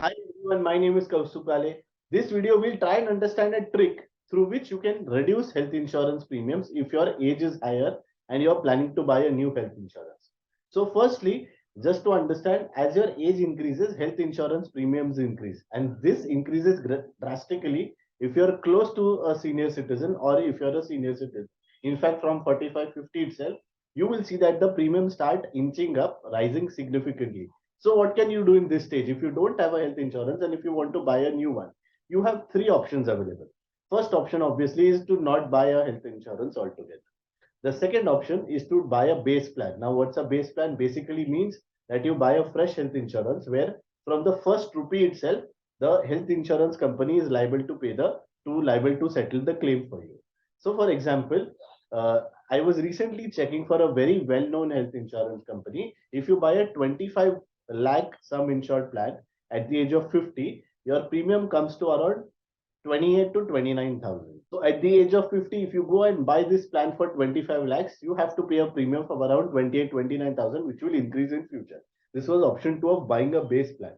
Hi everyone, my name is Kaustubh Kale. This video will try and understand a trick through which you can reduce health insurance premiums if your age is higher and you are planning to buy a new health insurance. So firstly, just to understand, as your age increases, health insurance premiums increase, and this increases drastically if you're close to a senior citizen or if you're a senior citizen. In fact, from 45, 50 itself, you will see that the premiums start inching up, rising significantly. So what can you do in this stage? If you don't have a health insurance and if you want to buy a new one, you have three options available. First option obviously is to not buy a health insurance altogether. The second option is to buy a base plan. Now, what's a base plan? Basically means that you buy a fresh health insurance where from the first rupee itself, the health insurance company is liable to settle the claim for you. So, for example, I was recently checking for a very well-known health insurance company. If you buy a 25 lakh sum insured plan at the age of 50, your premium comes to around 28 to 29,000. So at the age of 50, if you go and buy this plan for 25 lakhs, you have to pay a premium of around 28, 29,000, which will increase in future. This was option two of buying a base plan.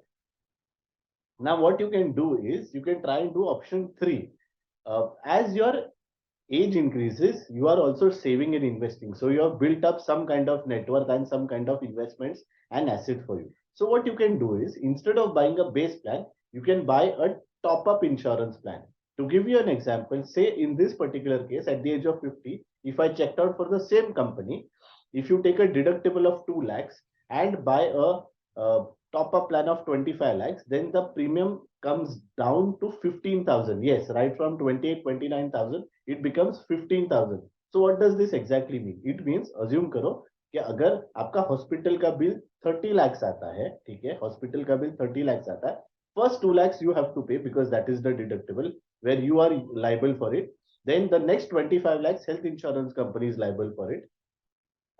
Now, what you can do is you can try and do option three. As your age increases, you are also saving and investing. So you have built up some kind of net worth and some kind of investments and asset for you. So what you can do is instead of buying a base plan, you can buy a top up insurance plan. To give you an example, say in this particular case, at the age of 50, if I checked out for the same company, if you take a deductible of 2 lakhs and buy a top up plan of 25 lakhs, then the premium comes down to 15,000. Yes, right from 28, 29,000, it becomes 15,000. So what does this exactly mean? It means assume करो कि अगर आपका hospital का bill 30 lakhs आता है, ठीक है, hospital का बिल 30 lakhs आता है, first 2 lakhs you have to pay because that is the deductible where you are liable for it. Then the next 25 lakhs health insurance company is liable for it,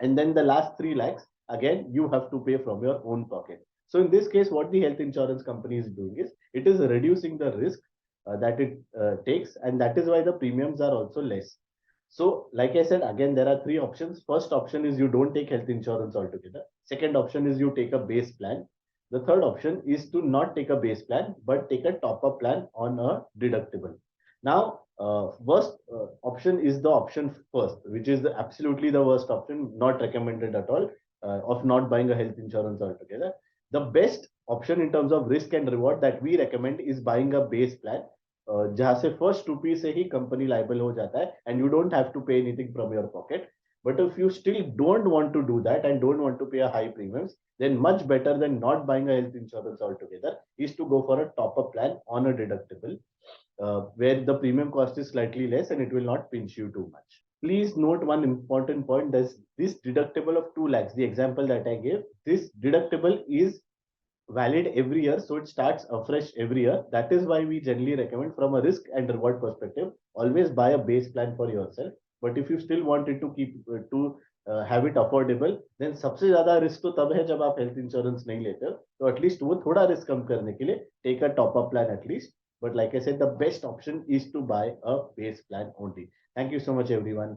and then the last 3 lakhs again you have to pay from your own pocket. So in this case, what the health insurance company is doing is it is reducing the risk that it takes, and that is why the premiums are also less. So like I said, again there are three options. First option is you don't take health insurance altogether. Second option is you take a base plan. The third option is to not take a base plan but take a top up plan on a deductible. Now, worst option is the option first, which is absolutely the worst option, not recommended at all, of not buying a health insurance altogether. The best option in terms of risk and reward that we recommend is buying a base plan, जहाँ से first रुपी से ही company liable हो जाता है and you don't have to pay anything from your pocket. But if you still don't want to do that and don't want to pay a high premiums, then much better than not buying a health insurance altogether is to go for a top up plan on a deductible, where the premium cost is slightly less and it will not pinch you too much. Please note one important point: this deductible of 2 lakhs, the example that I gave, this deductible is valid every year, so it starts afresh every year. That is why we generally recommend, from a risk and reward perspective, always buy a base plan for yourself. But if you still wanted to keep have it affordable, then सबसे ज्यादा risk तो तब है जब आप health insurance नहीं लेते हो. तो एटलीस्ट वो थोड़ा रिस्क कम करने के लिए take a top up plan at least. But like I said, the best option is to buy a base plan only. Thank you so much, everyone.